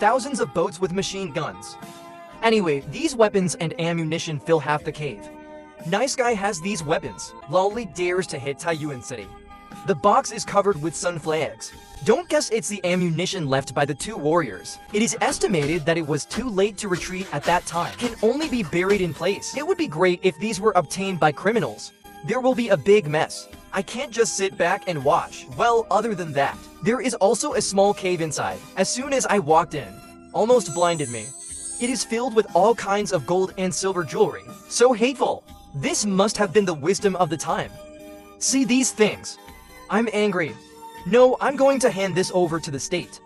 thousands of boats with machine guns. Anyway, these weapons and ammunition fill half the cave. Nice guy has these weapons. Lolly dares to hit Taiyuan City. The box is covered with sun flags. Don't guess it's the ammunition left by the two warriors. It is estimated that it was too late to retreat at that time. Can only be buried in place. It would be great if these were obtained by criminals. There will be a big mess. I can't just sit back and watch. Well, other than that, there is also a small cave inside. As soon as I walked in, almost blinded me. It is filled with all kinds of gold and silver jewelry. So hateful. This must have been the wisdom of the time. See these things. I'm angry. No, I'm going to hand this over to the state.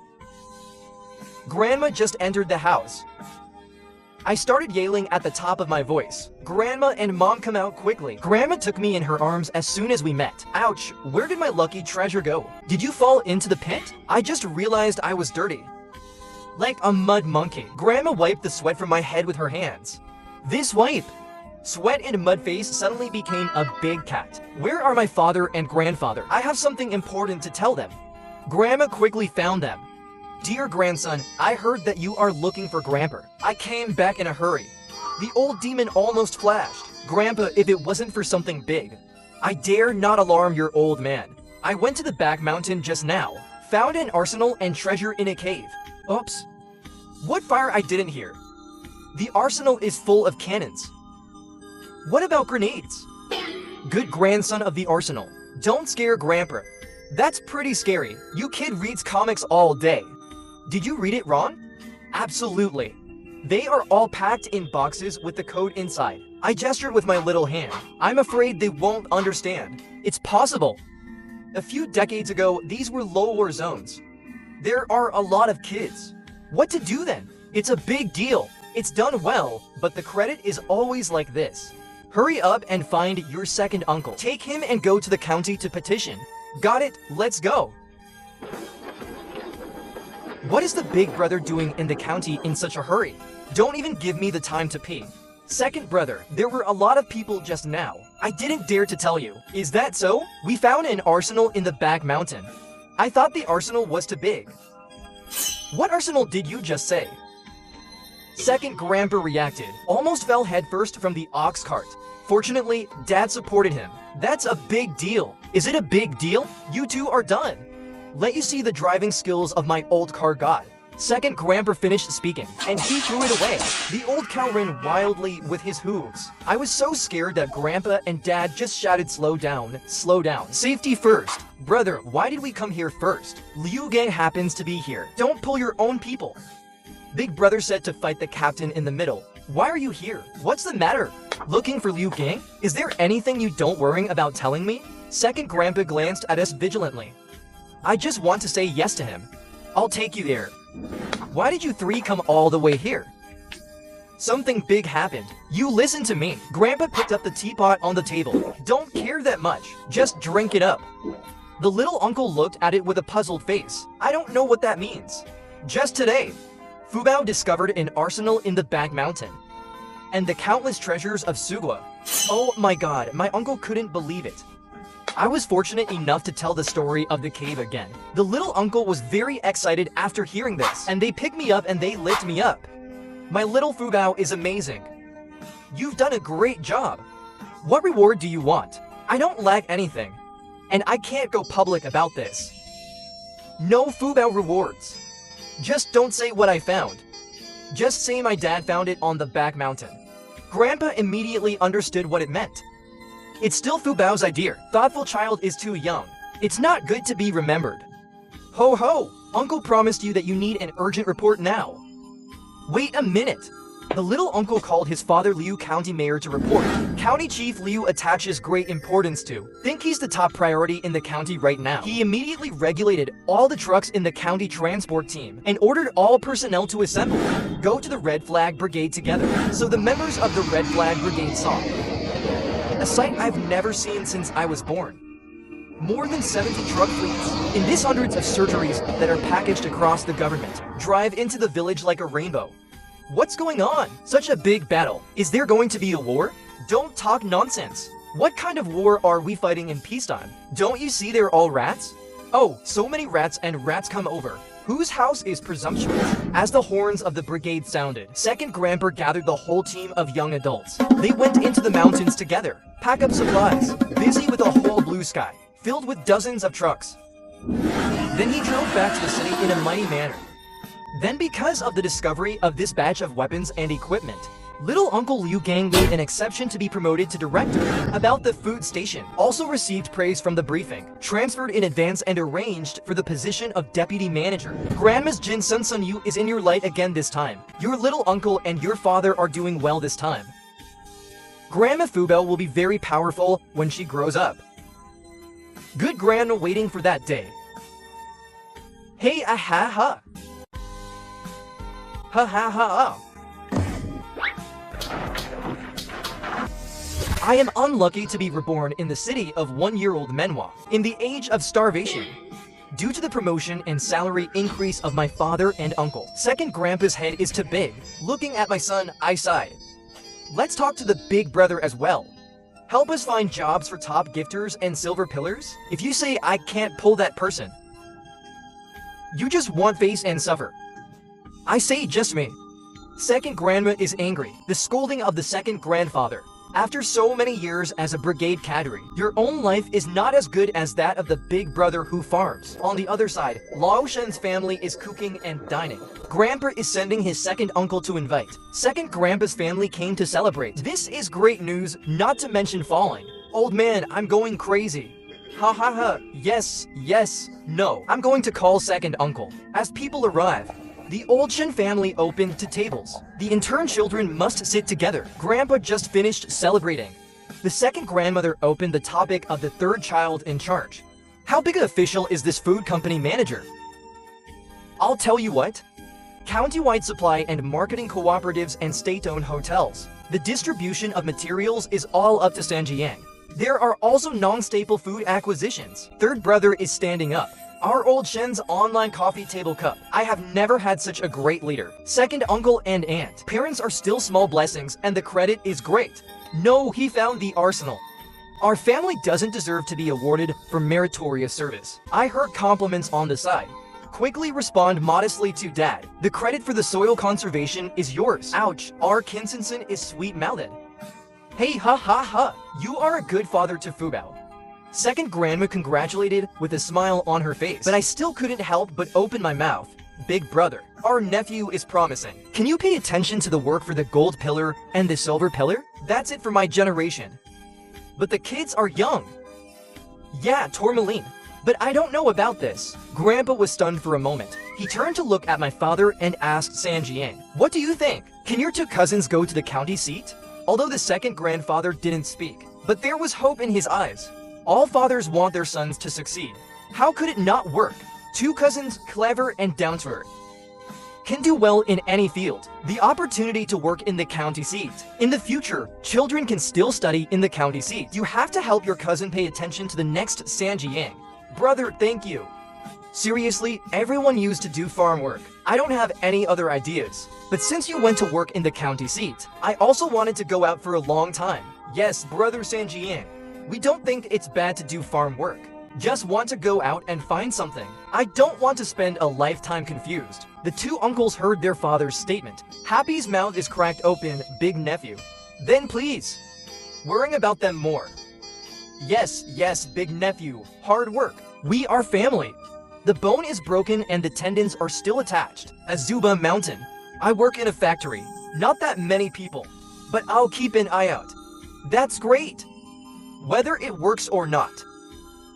Grandma just entered the house. I started yelling at the top of my voice. Grandma and Mom come out quickly. Grandma took me in her arms as soon as we met. Ouch, where did my lucky treasure go? Did you fall into the pit? I just realized I was dirty. Like a mud monkey. Grandma wiped the sweat from my head with her hands. This wipe. Sweat and mud face suddenly became a big cat. Where are my father and grandfather? I have something important to tell them. Grandma quickly found them. Dear grandson, I heard that you are looking for Grandpa. I came back in a hurry. The old demon almost flashed. Grandpa, if it wasn't for something big. I dare not alarm your old man. I went to the back mountain just now. Found an arsenal and treasure in a cave. Oops. What fire I didn't hear? The arsenal is full of cannons. What about grenades? Good grandson of the arsenal. Don't scare Grandpa. That's pretty scary. You kid reads comics all day. Did you read it wrong? Absolutely. They are all packed in boxes with the code inside. I gestured with my little hand. I'm afraid they won't understand. It's possible. A few decades ago, these were low war zones. There are a lot of kids. What to do then? It's a big deal. It's done well, but the credit is always like this. Hurry up and find your second uncle. Take him and go to the county to petition. Got it, let's go. What is the big brother doing in the county in such a hurry? Don't even give me the time to pee. Second brother, there were a lot of people just now. I didn't dare to tell you. Is that so? We found an arsenal in the back mountain. I thought the arsenal was too big. What arsenal did you just say? Second Grandpa reacted, almost fell headfirst from the ox cart. Fortunately, Dad supported him. That's a big deal. Is it a big deal? You two are done. Let you see the driving skills of my old car god. Second Grandpa finished speaking, and he threw it away. The old cow ran wildly with his hooves. I was so scared that Grandpa and Dad just shouted, slow down, safety first. Brother, why did we come here first? Liu Gang happens to be here. Don't pull your own people. Big brother said to fight the captain in the middle. Why are you here? What's the matter? Looking for Liu Gang? Is there anything you don't worry about telling me? Second Grandpa glanced at us vigilantly. I just want to say yes to him. I'll take you there. Why did you three come all the way here? Something big happened. You listen to me. Grandpa picked up the teapot on the table. Don't care that much. Just drink it up. The little uncle looked at it with a puzzled face. I don't know what that means. Just today, Fubao discovered an arsenal in the back mountain. And the countless treasures of Sugua. Oh my god, my uncle couldn't believe it. I was fortunate enough to tell the story of the cave again. The little uncle was very excited after hearing this, and they picked me up and they lift me up. My little Fubao is amazing. You've done a great job. What reward do you want? I don't lack anything, and I can't go public about this. No Fubao rewards. Just don't say what I found. Just say my dad found it on the back mountain. Grandpa immediately understood what it meant. It's still Fubao's idea. Thoughtful child is too young. It's not good to be remembered. Ho ho! Uncle promised you that you need an urgent report now. Wait a minute. The little uncle called his father Liu County Mayor to report. County Chief Liu attaches great importance to. Think he's the top priority in the county right now. He immediately regulated all the trucks in the county transport team and ordered all personnel to assemble. Go to the Red Flag Brigade together. So the members of the Red Flag Brigade saw a sight I've never seen since I was born. More than 70 truck fleets, in this hundreds of surgeries that are packaged across the government, drive into the village like a rainbow. What's going on? Such a big battle. Is there going to be a war? Don't talk nonsense. What kind of war are we fighting in peacetime? Don't you see they're all rats? Oh, so many rats and rats come over. Whose house is presumptuous? As the horns of the brigade sounded, second grandpa gathered the whole team of young adults. They went into the mountains together, pack up supplies, busy with a whole blue sky, filled with dozens of trucks. Then he drove back to the city in a mighty manner. Then because of the discovery of this batch of weapons and equipment, little Uncle Liu Gang made an exception to be promoted to director. About the food station, also received praise from the briefing, transferred in advance and arranged for the position of deputy manager. Grandma's Jin Sun Sun Yu is in your light again this time. Your little uncle and your father are doing well this time. Grandma Fubao will be very powerful when she grows up. Good grandma waiting for that day. Hey ha ha. Ha ha ha. I am unlucky to be reborn in the city of 1-year-old Menhua, in the age of starvation. Due to the promotion and salary increase of my father and uncle, second grandpa's head is too big. Looking at my son, I sighed. Let's talk to the big brother as well. Help us find jobs for top gifters and silver pillars? If you say I can't pull that person, you just want face and suffer. I say just me. Second grandma is angry. The scolding of the second grandfather. After so many years as a brigade cadre, your own life is not as good as that of the big brother who farms. On the other side, Lao Shen's family is cooking and dining. Grandpa is sending his second uncle to invite. Second grandpa's family came to celebrate. This is great news, not to mention falling. Old man, I'm going crazy. Ha ha ha, yes, no. I'm going to call second uncle. As people arrive, the old Shen family opened to tables. The intern children must sit together. Grandpa just finished celebrating. The second grandmother opened the topic of the third child in charge. How big an official is this food company manager? I'll tell you what. County-wide supply and marketing cooperatives and state-owned hotels. The distribution of materials is all up to Sanjiang. There are also non-staple food acquisitions. Third brother is standing up. Our old Shen's online coffee table cup. I have never had such a great leader. Second uncle and aunt. Parents are still small blessings and the credit is great. No, he found the arsenal. Our family doesn't deserve to be awarded for meritorious service. I heard compliments on the side. Quickly respond modestly to dad. The credit for the soil conservation is yours. Ouch, our Kinsensen is sweet-mouthed. Hey ha ha ha, you are a good father to Fubao. Second grandma congratulated with a smile on her face, but I still couldn't help but open my mouth. Big brother, our nephew is promising. Can you pay attention to the work for the gold pillar and the silver pillar? That's it for my generation. But the kids are young. Yeah, Tourmaline, but I don't know about this. Grandpa was stunned for a moment. He turned to look at my father and asked Sanjiang, what do you think? Can your two cousins go to the county seat? Although the second grandfather didn't speak, but there was hope in his eyes. All fathers want their sons to succeed. How could it not work? Two cousins, clever and down-to-earth, can do well in any field. The opportunity to work in the county seat. In the future, children can still study in the county seat. You have to help your cousin pay attention to the next Sanjiang. Brother, thank you. Seriously, everyone used to do farm work. I don't have any other ideas. But since you went to work in the county seat, I also wanted to go out for a long time. Yes, brother Sanjiang. We don't think it's bad to do farm work. Just want to go out and find something. I don't want to spend a lifetime confused. The two uncles heard their father's statement. Happy's mouth is cracked open, big nephew. Then please, worrying about them more. Yes, big nephew, hard work. We are family. The bone is broken and the tendons are still attached. Azuba Mountain. I work in a factory. Not that many people, but I'll keep an eye out. That's great. Whether it works or not.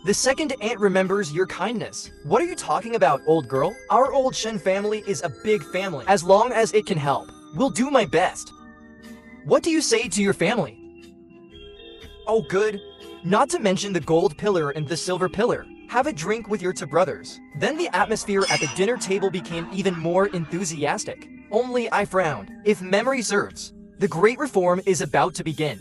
The second aunt remembers your kindness. What are you talking about, old girl? Our old Shen family is a big family. As long as it can help, we'll do my best. What do you say to your family? Oh, good. Not to mention the gold pillar and the silver pillar. Have a drink with your two brothers. Then the atmosphere at the dinner table became even more enthusiastic. Only I frowned. If memory serves, the great reform is about to begin.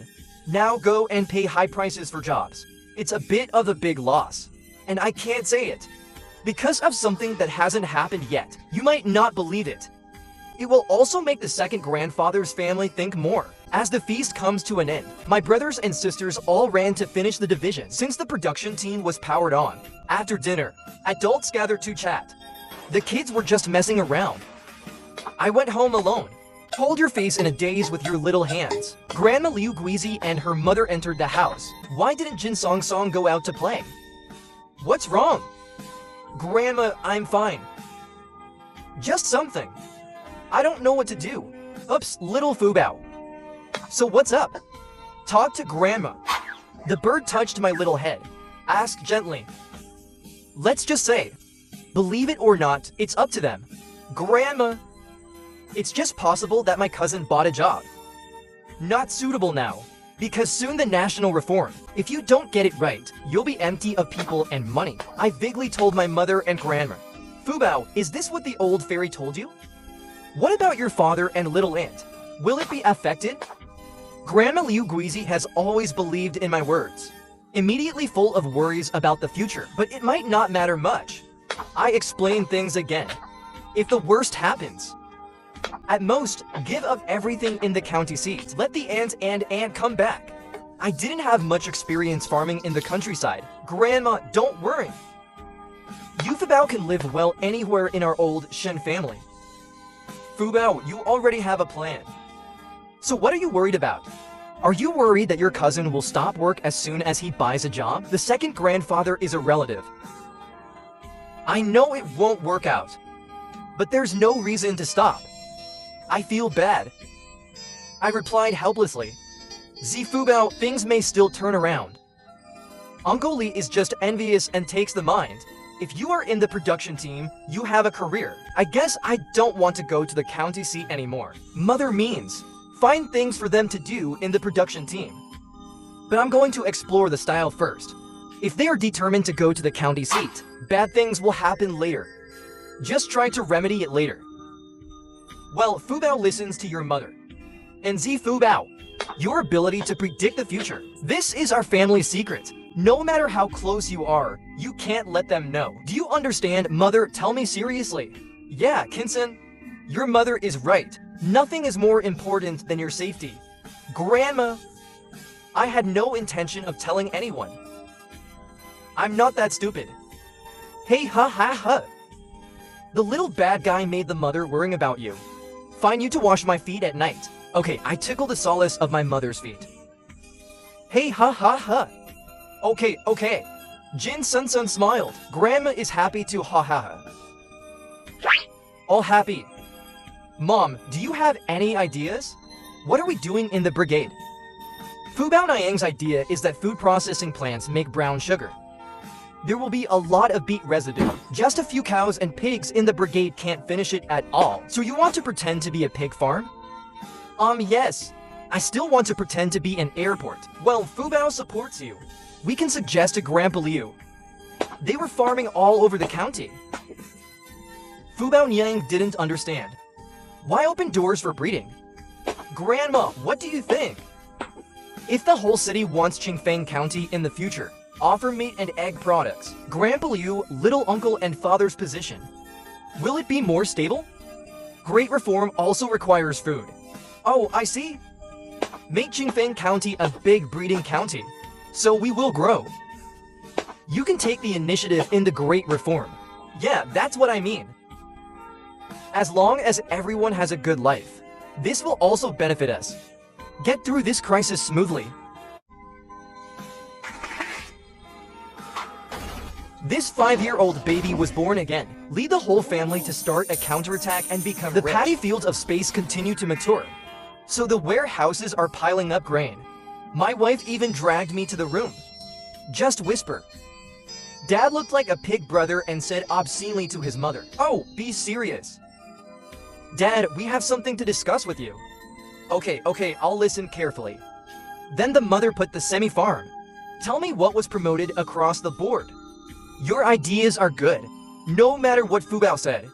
Now go and pay high prices for jobs. It's a bit of a big loss. And I can't say it. Because of something that hasn't happened yet. You might not believe it. It will also make the second grandfather's family think more. As the feast comes to an end, my brothers and sisters all ran to finish the division since the production team was powered on. After dinner, adults gather to chat. The kids were just messing around. I went home alone. Hold your face in a daze with your little hands. Grandma Liu Guizi and her mother entered the house. Why didn't Jin Song Song go out to play? What's wrong? Grandma, I'm fine. Just something. I don't know what to do. Oops, little Fubao. So what's up? Talk to Grandma. The bird touched my little head. Asked gently. Let's just say, believe it or not, it's up to them. Grandma. It's just possible that my cousin bought a job. Not suitable now, because soon the national reform. If you don't get it right, you'll be empty of people and money. I vaguely told my mother and grandma. Fubao, is this what the old fairy told you? What about your father and little aunt? Will it be affected? Grandma Liu Guizi has always believed in my words. Immediately full of worries about the future, but it might not matter much. I explain things again. If the worst happens, at most, give up everything in the county seat. Let the aunt come back. I didn't have much experience farming in the countryside. Grandma, don't worry. You Fubao can live well anywhere in our old Shen family. Fubao, you already have a plan. So what are you worried about? Are you worried that your cousin will stop work as soon as he buys a job? The second grandfather is a relative. I know it won't work out, but there's no reason to stop. I feel bad. I replied helplessly. Fubao, things may still turn around. Uncle Lee is just envious and takes the mind. If you are in the production team, you have a career. I guess I don't want to go to the county seat anymore. Mother means, find things for them to do in the production team. But I'm going to explore the style first. If they are determined to go to the county seat, bad things will happen later. Just try to remedy it later. Well, Fubao listens to your mother. And Fubao, your ability to predict the future. This is our family secret. No matter how close you are, you can't let them know. Do you understand, mother? Tell me seriously. Yeah, Kinsen, your mother is right. Nothing is more important than your safety. Grandma, I had no intention of telling anyone. I'm not that stupid. Hey, ha ha ha. The little bad guy made the mother worrying about you. Find you to wash my feet at night. Okay, I tickle the solace of my mother's feet. Hey, ha ha ha. Okay. Jin Sun Sun smiled. Grandma is happy to ha ha ha. All happy. Mom, do you have any ideas? What are we doing in the brigade? Fubao Niang's idea is that food processing plants make brown sugar. There will be a lot of beet residue. Just a few cows and pigs in the brigade can't finish it at all. So you want to pretend to be a pig farm? Yes. I still want to pretend to be an airport. Well, Fubao supports you. We can suggest to Grandpa Liu. They were farming all over the county. Fubao Niang didn't understand. Why open doors for breeding? Grandma, what do you think? If the whole city wants Qingfeng County in the future, offer meat and egg products. Grandpa Liu, little uncle and father's position. Will it be more stable? Great reform also requires food. Oh, I see. Make Qingfeng County a big breeding county, so we will grow. You can take the initiative in the great reform. Yeah, that's what I mean. As long as everyone has a good life, this will also benefit us. Get through this crisis smoothly. This 5-year-old baby was born again. Lead the whole family to start a counterattack and become rich. The paddy fields of space continue to mature, so the warehouses are piling up grain. My wife even dragged me to the room. Just whisper. Dad looked like a pig brother and said obscenely to his mother, "Oh, be serious. Dad, we have something to discuss with you." Okay, I'll listen carefully. Then the mother put the semi-farm. Tell me what was promoted across the board. Your ideas are good, no matter what Fubao said.